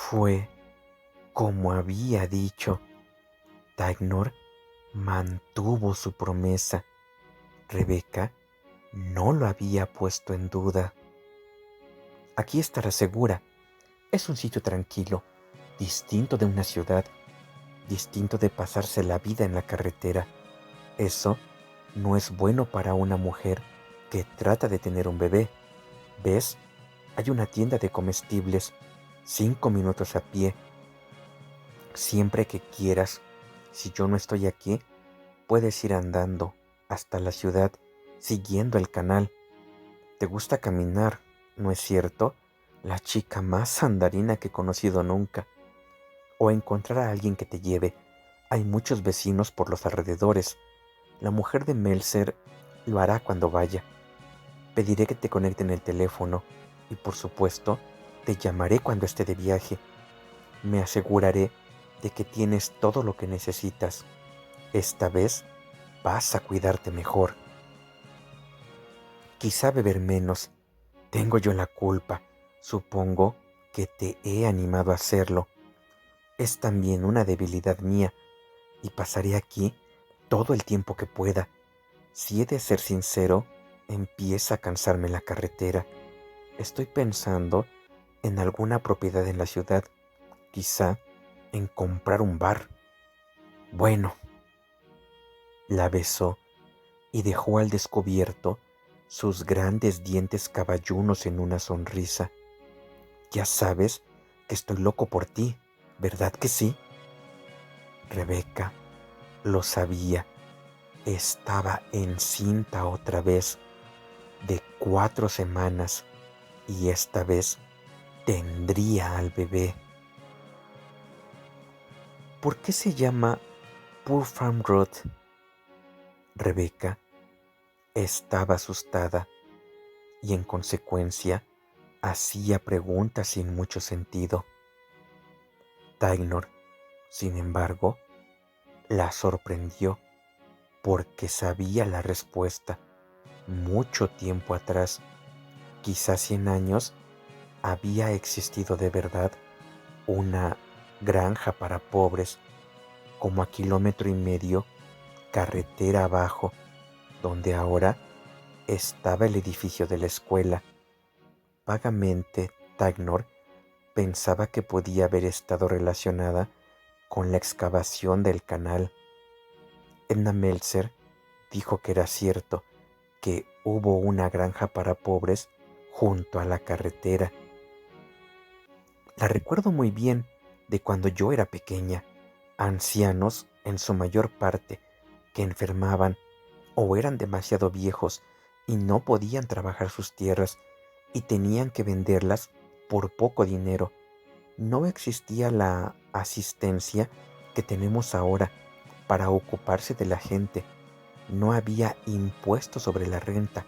Fue como había dicho. Tignor mantuvo su promesa. Rebeca no lo había puesto en duda. Aquí estará segura. Es un sitio tranquilo, distinto de una ciudad, distinto de pasarse la vida en la carretera. Eso no es bueno para una mujer que trata de tener un bebé. ¿Ves? Hay una tienda de comestibles, 5 minutos a pie. Siempre que quieras, si yo no estoy aquí, puedes ir andando hasta la ciudad siguiendo el canal. Te gusta caminar, ¿no es cierto? La chica más andarina que he conocido nunca. O encontrar a alguien que te lleve. Hay muchos vecinos por los alrededores. La mujer de Melzer lo hará cuando vaya. Pediré que te conecten el teléfono y por supuesto te llamaré cuando esté de viaje. Me aseguraré de que tienes todo lo que necesitas. Esta vez vas a cuidarte mejor. Quizá beber menos. Tengo yo la culpa. Supongo que te he animado a hacerlo. Es también una debilidad mía y pasaré aquí todo el tiempo que pueda. Si he de ser sincero, empieza a cansarme la carretera. Estoy pensando en alguna propiedad en la ciudad, quizá en comprar un bar. Bueno, la besó y dejó al descubierto sus grandes dientes caballunos en una sonrisa. Ya sabes que estoy loco por ti, ¿verdad que sí? Rebeca lo sabía. Estaba encinta otra vez de 4 semanas y esta vez tendría al bebé. ¿Por qué se llama Poor Farm Road? Rebeca estaba asustada y en consecuencia hacía preguntas sin mucho sentido. Tignor, sin embargo, la sorprendió porque sabía la respuesta. Mucho tiempo atrás, quizás 100 años, había existido de verdad una granja para pobres, como a 1,5 km carretera abajo, donde ahora estaba el edificio de la escuela. Vagamente, Tignor pensaba que podía haber estado relacionada con la excavación del canal. Edna Meltzer dijo que era cierto, que hubo una granja para pobres junto a la carretera. La recuerdo muy bien de cuando yo era pequeña, ancianos en su mayor parte, que enfermaban o eran demasiado viejos y no podían trabajar sus tierras y tenían que venderlas por poco dinero. No existía la asistencia que tenemos ahora para ocuparse de la gente. No había impuesto sobre la renta,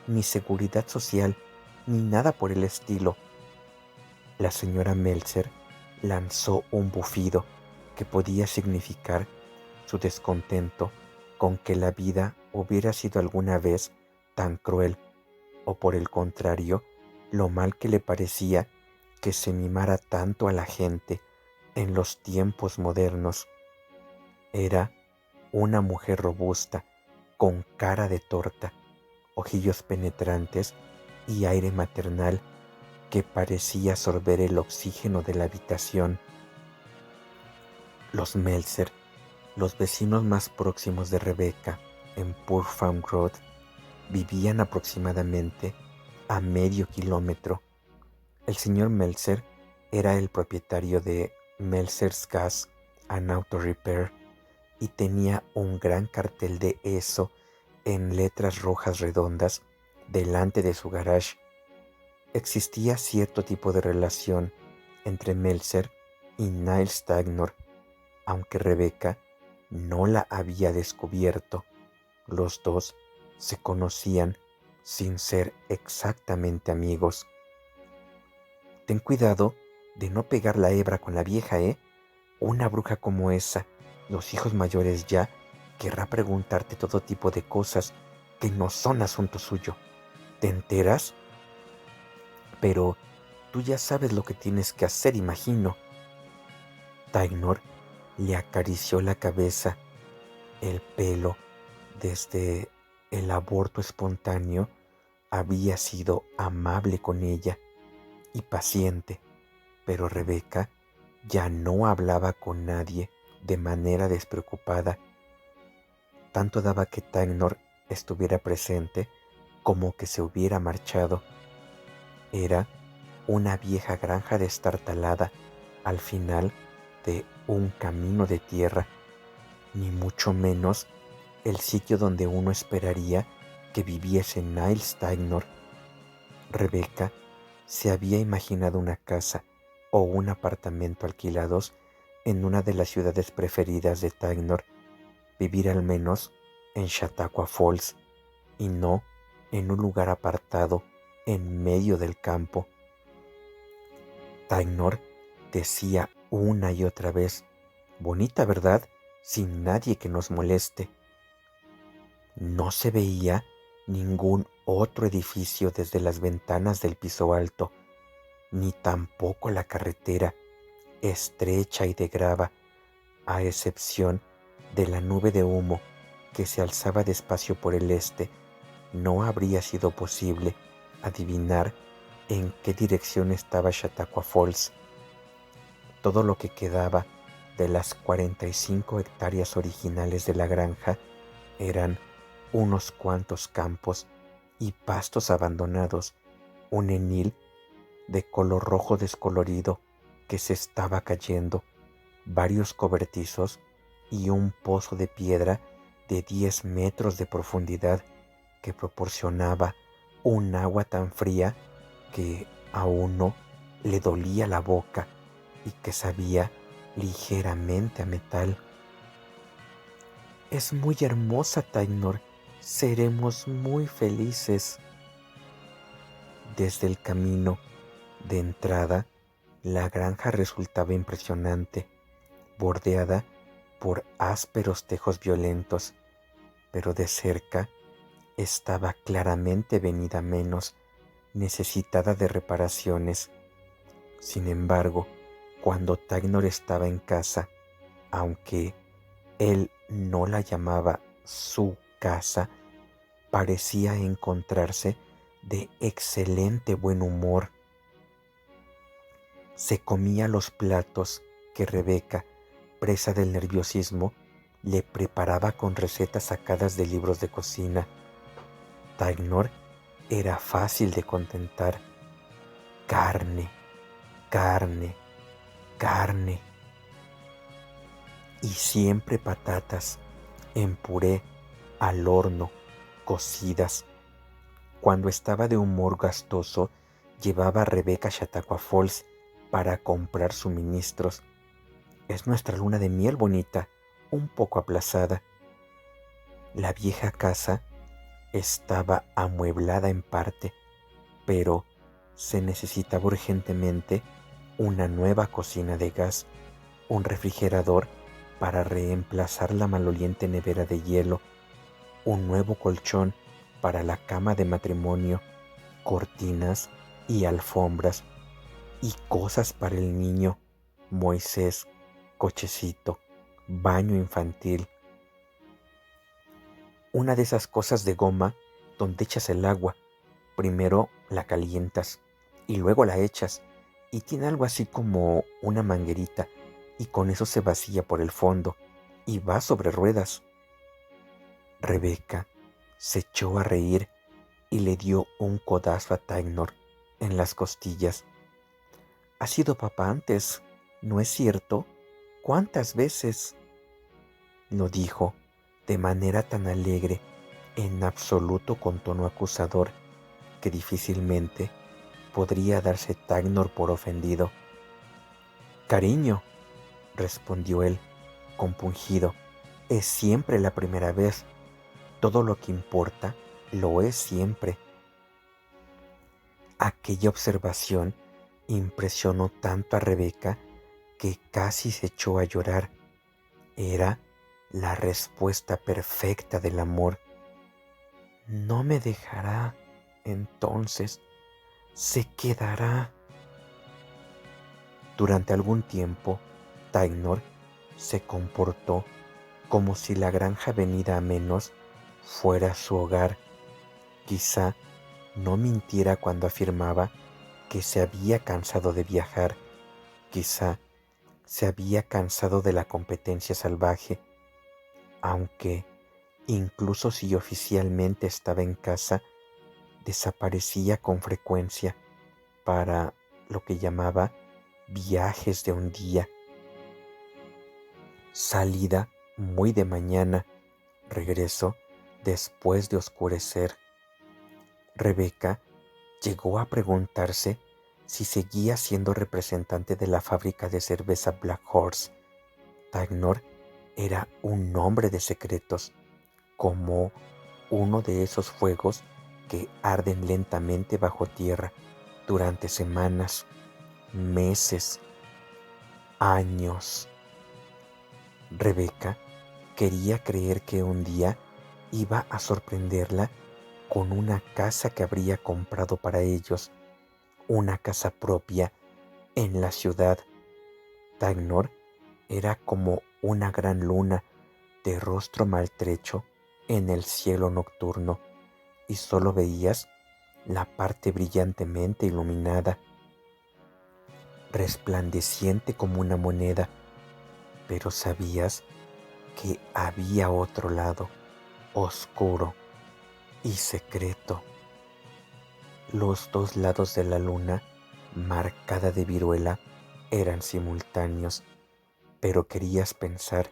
ni seguridad social, ni nada por el estilo. La señora Meltzer lanzó un bufido que podía significar su descontento con que la vida hubiera sido alguna vez tan cruel, o por el contrario, lo mal que le parecía que se mimara tanto a la gente en los tiempos modernos. Era una mujer robusta, con cara de torta, ojillos penetrantes y aire maternal que parecía sorber el oxígeno de la habitación. Los Meltzer, los vecinos más próximos de Rebecca en Poor Farm Road, vivían aproximadamente a medio kilómetro. El señor Meltzer era el propietario de Meltzer's Gas and Auto Repair y tenía un gran cartel de eso en letras rojas redondas delante de su garage. Existía cierto tipo de relación entre Meltzer y Niles Tignor, aunque Rebecca no la había descubierto. Los dos se conocían sin ser exactamente amigos. Ten cuidado de no pegar la hebra con la vieja, ¿eh? Una bruja como esa, los hijos mayores ya, querrá preguntarte todo tipo de cosas que no son asunto suyo. ¿Te enteras? Pero tú ya sabes lo que tienes que hacer, imagino. Tainor le acarició la cabeza, el pelo. Desde el aborto espontáneo había sido amable con ella y paciente, pero Rebeca ya no hablaba con nadie de manera despreocupada. Tanto daba que Tainor estuviera presente como que se hubiera marchado. Era una vieja granja destartalada al final de un camino de tierra, ni mucho menos el sitio donde uno esperaría que viviese Niles Tainor. Rebeca se había imaginado una casa o un apartamento alquilados en una de las ciudades preferidas de Tainor, vivir al menos en Chautauqua Falls y no en un lugar apartado en medio del campo. Tainor decía una y otra vez: bonita, ¿verdad? Sin nadie que nos moleste. No se veía ningún otro edificio desde las ventanas del piso alto, ni tampoco la carretera, estrecha y de grava, a excepción de la nube de humo que se alzaba despacio por el este. No habría sido posible adivinar en qué dirección estaba Chautauqua Falls. Todo lo que quedaba de las 45 hectáreas originales de la granja eran unos cuantos campos y pastos abandonados, un enil de color rojo descolorido que se estaba cayendo, varios cobertizos y un pozo de piedra de 10 metros de profundidad que proporcionaba un agua tan fría que a uno le dolía la boca y que sabía ligeramente a metal. Es muy hermosa, Tainor. Seremos muy felices. Desde el camino de entrada, la granja resultaba impresionante, bordeada por ásperos tejos violentos, pero de cerca estaba claramente venida menos, necesitada de reparaciones. Sin embargo, cuando Tainor estaba en casa, aunque él no la llamaba su casa, parecía encontrarse de excelente buen humor. Se comía los platos que Rebeca, presa del nerviosismo, le preparaba con recetas sacadas de libros de cocina. Tainor era fácil de contentar. Carne, carne, carne. Y siempre patatas en puré, al horno, cocidas. Cuando estaba de humor gastoso, llevaba a Rebeca a Chautauqua Falls para comprar suministros. Es nuestra luna de miel, bonita, un poco aplazada. La vieja casa estaba amueblada en parte, pero se necesitaba urgentemente una nueva cocina de gas, un refrigerador para reemplazar la maloliente nevera de hielo, un nuevo colchón para la cama de matrimonio, cortinas y alfombras, y cosas para el niño, Moisés, cochecito, baño infantil. Una de esas cosas de goma donde echas el agua. Primero la calientas y luego la echas, y tiene algo así como una manguerita, y con eso se vacía por el fondo y va sobre ruedas. Rebeca se echó a reír y le dio un codazo a Tainor en las costillas. «Has sido papá antes, ¿no es cierto? ¿Cuántas veces?», lo dijo de manera tan alegre, en absoluto con tono acusador, que difícilmente podría darse Tainor por ofendido. «Cariño», respondió él, compungido, «es siempre la primera vez. Todo lo que importa lo es siempre». Aquella observación impresionó tanto a Rebeca que casi se echó a llorar. Era la respuesta perfecta del amor. «No me dejará, entonces, se quedará». Durante algún tiempo, Tainor se comportó como si la granja venida a menos fuera su hogar. Quizá no mintiera cuando afirmaba que se había cansado de viajar, quizá se había cansado de la competencia salvaje, aunque incluso si oficialmente estaba en casa, desaparecía con frecuencia para lo que llamaba viajes de un día, salida muy de mañana, regreso después de oscurecer. Rebeca llegó a preguntarse si seguía siendo representante de la fábrica de cerveza Black Horse. Tagnor era un hombre de secretos, como uno de esos fuegos que arden lentamente bajo tierra durante semanas, meses, años. Rebeca quería creer que un día iba a sorprenderla con una casa que habría comprado para ellos, una casa propia en la ciudad. Tagnor era como una gran luna de rostro maltrecho en el cielo nocturno, y solo veías la parte brillantemente iluminada, resplandeciente como una moneda, pero sabías que había otro lado, oscuro y secreto. Los dos lados de la luna, marcada de viruela, eran simultáneos, pero querías pensar,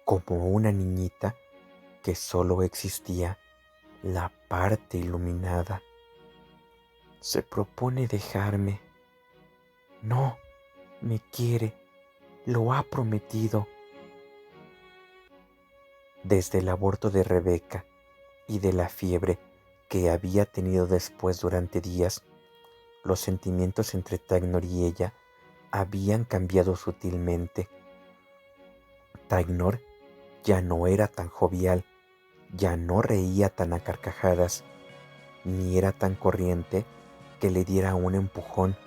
como una niñita, que solo existía la parte iluminada. Se propone dejarme. No, me quiere, lo ha prometido. Desde el aborto de Rebeca y de la fiebre que había tenido después durante días, los sentimientos entre Tagnor y ella habían cambiado sutilmente. Tagnor ya no era tan jovial, ya no reía tan a carcajadas, ni era tan corriente que le diera un empujón,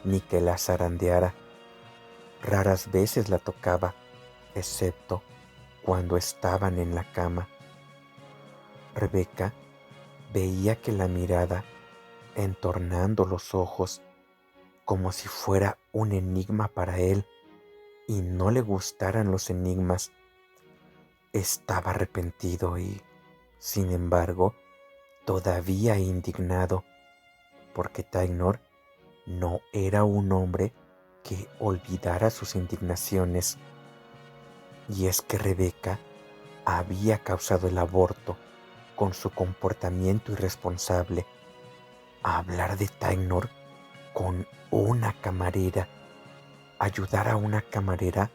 ni que la zarandeara. Raras veces la tocaba, excepto cuando estaban en la cama. Rebeca veía que la mirada, entornando los ojos, como si fuera un enigma para él, y no le gustaran los enigmas. Estaba arrepentido y, sin embargo, todavía indignado, porque Tainor no era un hombre que olvidara sus indignaciones. Y es que Rebeca había causado el aborto con su comportamiento irresponsable. Hablar de Tainor con una camarera, ayudar a una camarera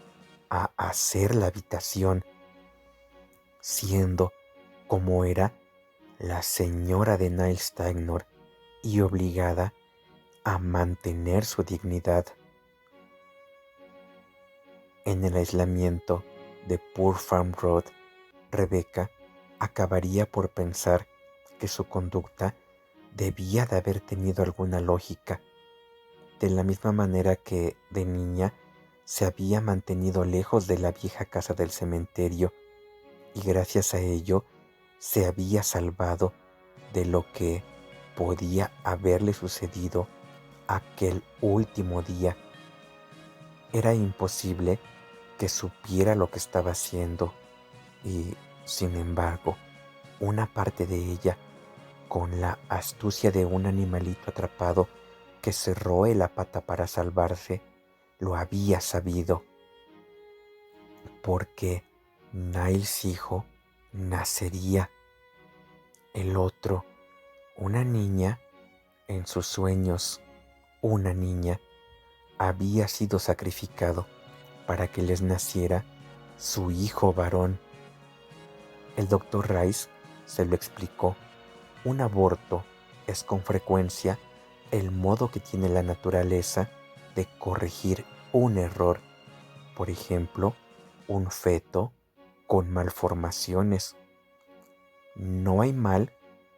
a hacer la habitación, siendo como era la señora de Niles Tainor y obligada a mantener su dignidad. En el aislamiento de Poor Farm Road, Rebeca acabaría por pensar que su conducta debía de haber tenido alguna lógica, de la misma manera que de niña se había mantenido lejos de la vieja casa del cementerio y gracias a ello se había salvado de lo que podía haberle sucedido aquel último día. Era imposible que supiera lo que estaba haciendo y, sin embargo, una parte de ella, con la astucia de un animalito atrapado que se roe la pata para salvarse, lo había sabido, porque Niles hijo nacería. El otro, una niña, en sus sueños, una niña, había sido sacrificado para que les naciera su hijo varón. El doctor Rice se lo explicó. Un aborto es con frecuencia el modo que tiene la naturaleza de corregir un error. Por ejemplo, un feto con malformaciones. No hay mal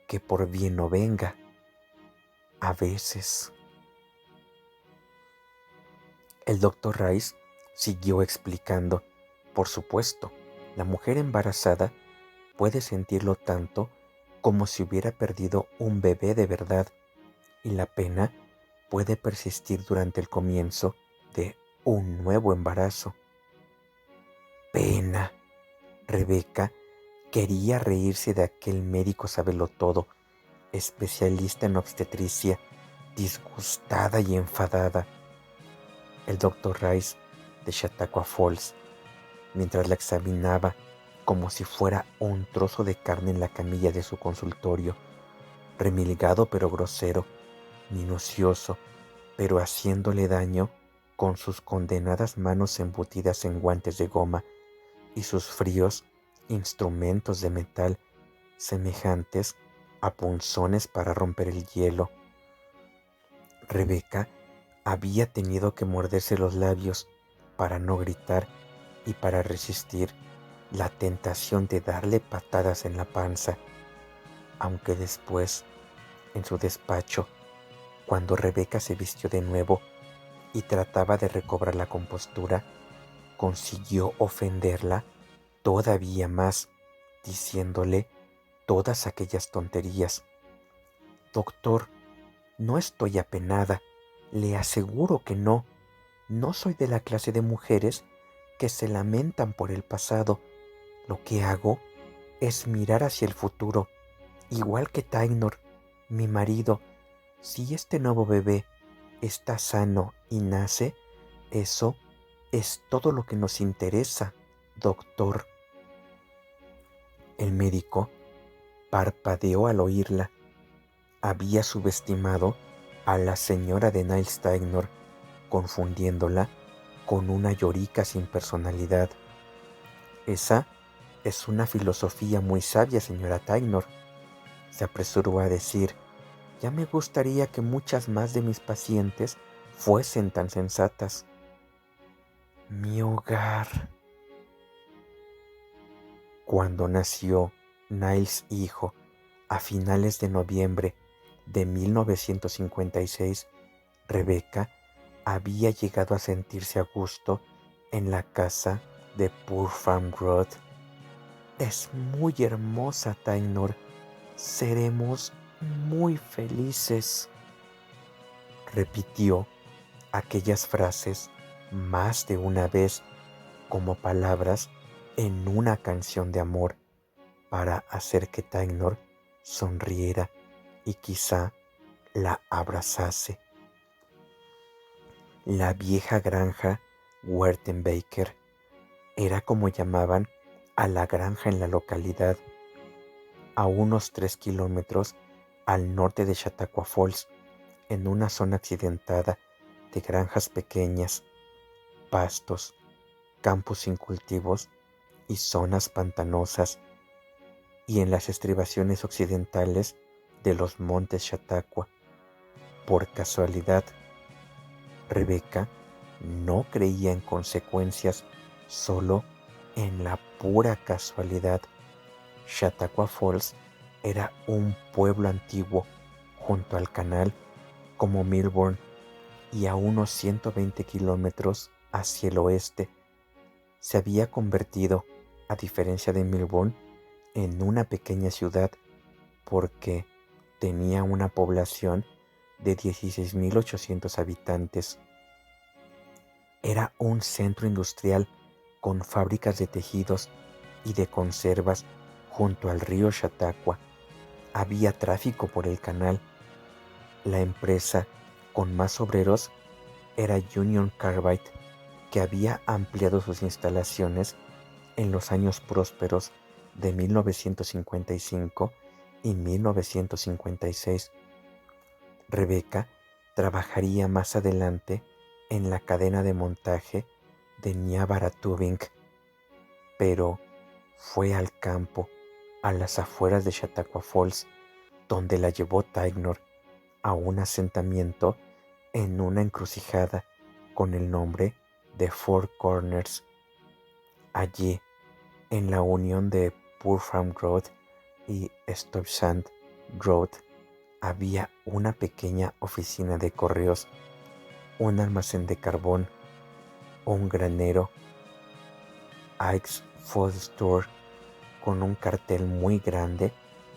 que por bien no venga. A veces. El doctor Rice Siguió explicando: por supuesto, la mujer embarazada puede sentirlo tanto como si hubiera perdido un bebé de verdad, y la pena puede persistir durante el comienzo de un nuevo embarazo. Pena. Rebeca quería reírse de aquel médico sabelotodo, especialista en obstetricia, disgustada y enfadada. El doctor Rice de Chautauqua Falls, mientras la examinaba como si fuera un trozo de carne en la camilla de su consultorio, remilgado pero grosero, minucioso, pero haciéndole daño con sus condenadas manos embutidas en guantes de goma y sus fríos instrumentos de metal semejantes a punzones para romper el hielo. Rebeca había tenido que morderse los labios para no gritar y para resistir la tentación de darle patadas en la panza, aunque después, en su despacho, cuando Rebeca se vistió de nuevo y trataba de recobrar la compostura, consiguió ofenderla todavía más, diciéndole todas aquellas tonterías. Doctor, no estoy apenada, le aseguro que no. No soy de la clase de mujeres que se lamentan por el pasado. Lo que hago es mirar hacia el futuro, igual que Tainor, mi marido. Si este nuevo bebé está sano y nace, eso es todo lo que nos interesa, doctor. El médico parpadeó al oírla. Había subestimado a la señora de Niles Tainor, confundiéndola con una llorica sin personalidad. Esa es una filosofía muy sabia, señora Tainor, se apresuró a decir. Ya me gustaría que muchas más de mis pacientes fuesen tan sensatas. Mi hogar. Cuando nació Niles hijo a finales de noviembre de 1956, Rebeca había llegado a sentirse a gusto en la casa de Poor Farm Road. Es muy hermosa, Tainor. Seremos muy felices. Repitió aquellas frases más de una vez como palabras en una canción de amor para hacer que Tainor sonriera y quizá la abrazase. La vieja granja Wertenbaker era como llamaban a la granja en la localidad, a unos 3 kilómetros al norte de Chautauqua Falls, en una zona accidentada de granjas pequeñas, pastos, campos sin cultivos y zonas pantanosas, y en las estribaciones occidentales de los montes Chautauqua. Por casualidad, Rebeca no creía en consecuencias, solo en la pura casualidad. Chautauqua Falls era un pueblo antiguo junto al canal como Melbourne, y a unos 120 kilómetros hacia el oeste. Se había convertido, a diferencia de Melbourne, en una pequeña ciudad porque tenía una población de 16.800 habitantes. Era un centro industrial con fábricas de tejidos y de conservas junto al río Chautauqua. Había tráfico por el canal. La empresa con más obreros era Union Carbide, que había ampliado sus instalaciones en los años prósperos de 1955 y 1956. Rebeca trabajaría más adelante en la cadena de montaje de Niagara Tubing, pero fue al campo, a las afueras de Chautauqua Falls, donde la llevó Tainor a un asentamiento en una encrucijada con el nombre de Four Corners. Allí, en la unión de Poor Farm Road y Stuyvesant Road, había una pequeña oficina de correos, un almacén de carbón, un granero, Ike's Food Store, con un cartel muy grande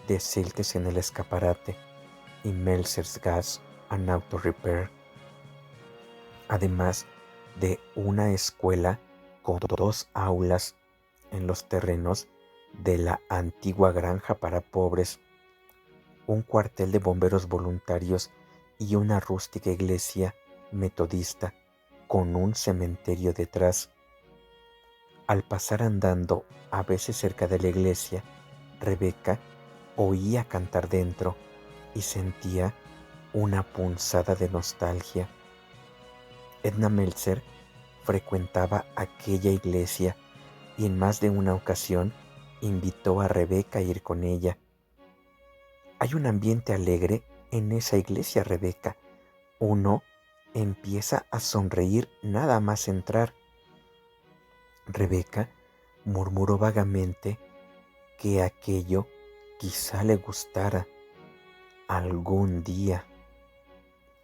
de Silkes en el escaparate y Meltzer's Gas and Auto Repair, además de una escuela con 2 aulas en los terrenos de la antigua granja para pobres, un cuartel de bomberos voluntarios y una rústica iglesia metodista con un cementerio detrás. Al pasar andando, a veces cerca de la iglesia, Rebecca oía cantar dentro y sentía una punzada de nostalgia. Edna Meltzer frecuentaba aquella iglesia y en más de una ocasión invitó a Rebecca a ir con ella. Hay un ambiente alegre en esa iglesia, Rebecca. Uno empieza a sonreír nada más entrar. Rebecca murmuró vagamente que aquello quizá le gustara algún día.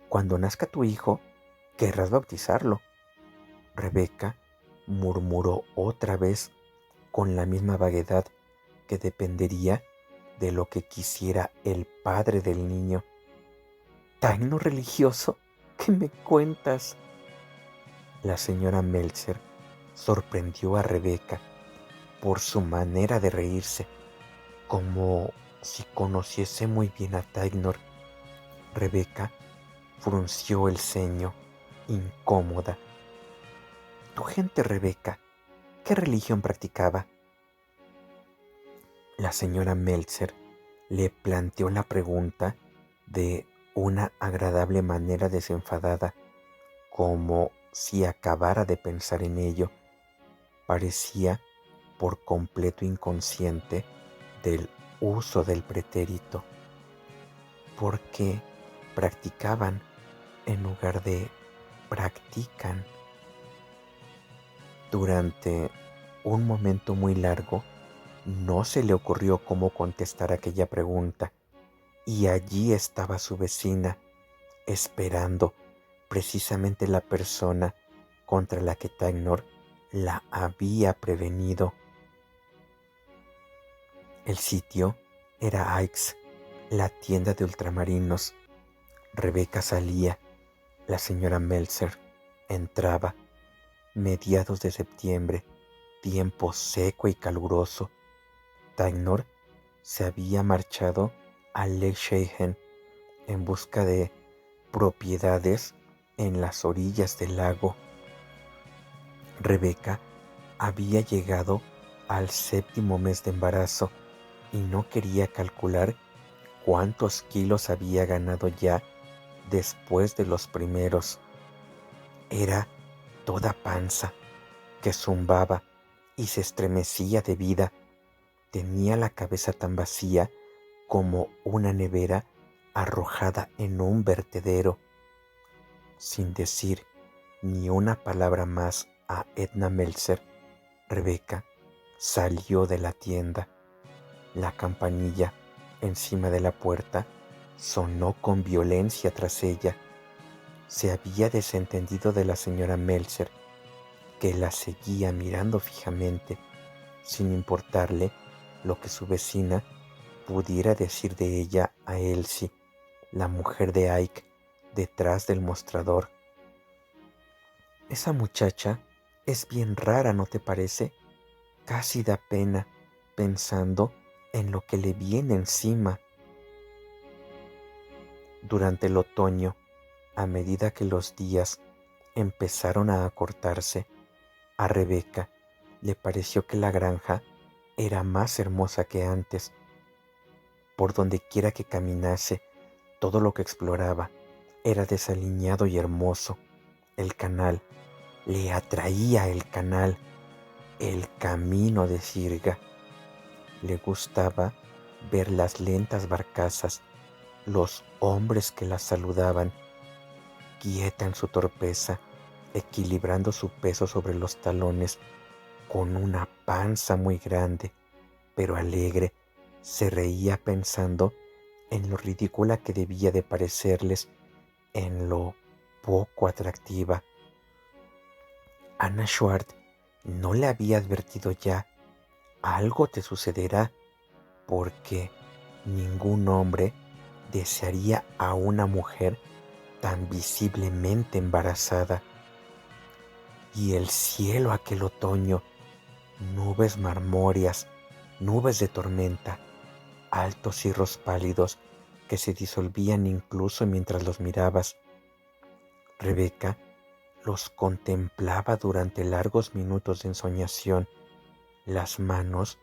Cuando nazca tu hijo, querrás bautizarlo. Rebecca murmuró otra vez con la misma vaguedad que dependería de lo que quisiera el padre del niño. ¿Taíno religioso? ¿Qué me cuentas? La señora Meltzer sorprendió a Rebecca por su manera de reírse, como si conociese muy bien a Tainor. Rebecca frunció el ceño, incómoda. ¿Tu gente, Rebecca, qué religión practicaba? La señora Meltzer le planteó la pregunta de una agradable manera desenfadada, como si acabara de pensar en ello. Parecía por completo inconsciente del uso del pretérito, porque practicaban en lugar de practican. Durante un momento muy largo no se le ocurrió cómo contestar aquella pregunta, y allí estaba su vecina, esperando precisamente la persona contra la que Tainor la había prevenido. El sitio era Ike's, la tienda de ultramarinos. Rebecca salía, la señora Meltzer entraba. Mediados de septiembre, tiempo seco y caluroso. Tainor se había marchado a Lake Cheyenne en busca de propiedades en las orillas del lago. Rebecca había llegado al 7º mes de embarazo y no quería calcular cuántos kilos había ganado ya después de los primeros. Era toda panza, que zumbaba y se estremecía de vida. Tenía la cabeza tan vacía como una nevera arrojada en un vertedero. Sin decir ni una palabra más a Edna Meltzer, Rebecca salió de la tienda. La campanilla encima de la puerta sonó con violencia tras ella. Se había desentendido de la señora Meltzer, que la seguía mirando fijamente, sin importarle lo que su vecina pudiera decir de ella a Elsie, la mujer de Ike, detrás del mostrador. Esa muchacha es bien rara, ¿no te parece? Casi da pena pensando en lo que le viene encima. Durante el otoño, a medida que los días empezaron a acortarse, a Rebecca le pareció que la granja era más hermosa que antes. Por donde quiera que caminase, todo lo que exploraba era desaliñado y hermoso. El canal, le atraía el canal, el camino de sirga. Le gustaba ver las lentas barcazas, los hombres que la saludaban, quieta en su torpeza, equilibrando su peso sobre los talones, con una panza muy grande, pero alegre. Se reía pensando en lo ridícula que debía de parecerles, en lo poco atractiva. Anna Schwartz no le había advertido ya: algo te sucederá, porque ningún hombre desearía a una mujer tan visiblemente embarazada. Y el cielo aquel otoño, nubes marmóreas, nubes de tormenta, altos cirros pálidos que se disolvían incluso mientras los mirabas. Rebeca los contemplaba durante largos minutos de ensoñación, las manos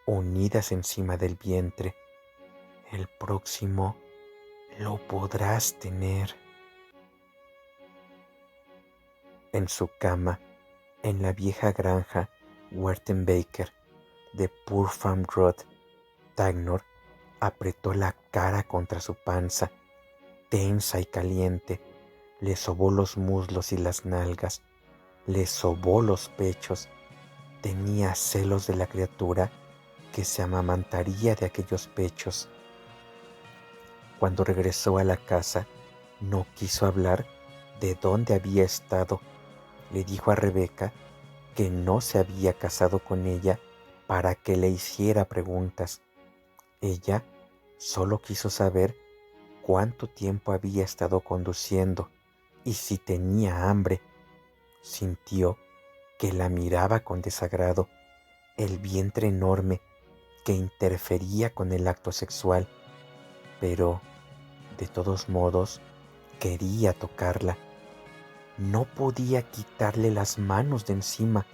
unidas encima del vientre. El próximo lo podrás tener. En su cama, en la vieja granja Wertenbaker de Poor Farm Road, Tagnor apretó la cara contra su panza, tensa y caliente. Le sobó los muslos y las nalgas, le sobó los pechos. Tenía celos de la criatura que se amamantaría de aquellos pechos. Cuando regresó a la casa, no quiso hablar de dónde había estado. Le dijo a Rebeca que no se había casado con ella para que le hiciera preguntas. Ella solo quiso saber cuánto tiempo había estado conduciendo y si tenía hambre. Sintió que la miraba con desagrado, el vientre enorme que interfería con el acto sexual, pero de todos modos quería tocarla. No podía quitarle las manos de encima.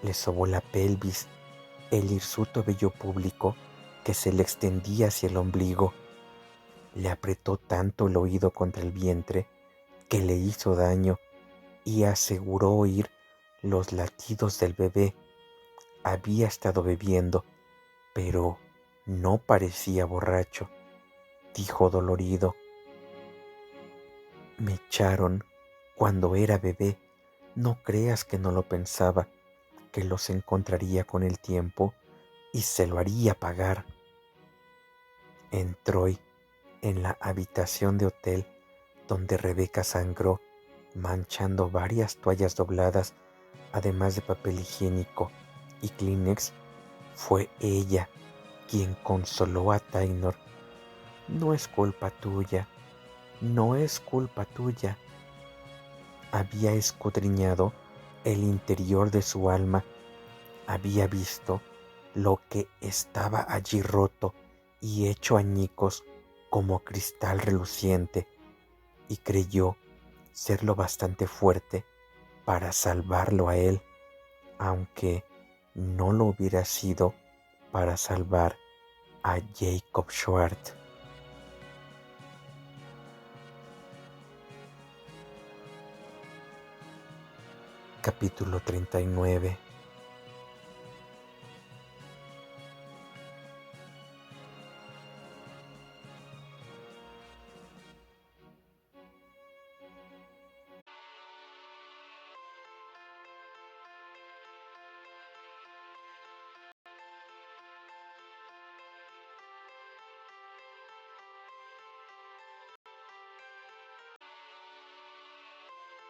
Le sobó la pelvis, el hirsuto vello público que se le extendía hacia el ombligo. Le apretó tanto el oído contra el vientre que le hizo daño y aseguró oír los latidos del bebé. Había estado bebiendo, pero no parecía borracho. Dijo dolorido: me echaron cuando era bebé. No creas que no lo pensaba, que los encontraría con el tiempo y se lo haría pagar. Entró en la habitación de hotel donde Rebeca sangró, manchando varias toallas dobladas, además de papel higiénico y Kleenex. Fue ella quien consoló a Taynor. No es culpa tuya, no es culpa tuya. Había escudriñado el interior de su alma, había visto lo que estaba allí roto y hecho añicos como cristal reluciente, y creyó ser lo bastante fuerte para salvarlo a él, aunque no lo hubiera sido para salvar a Jacob Schwartz. Capítulo 39.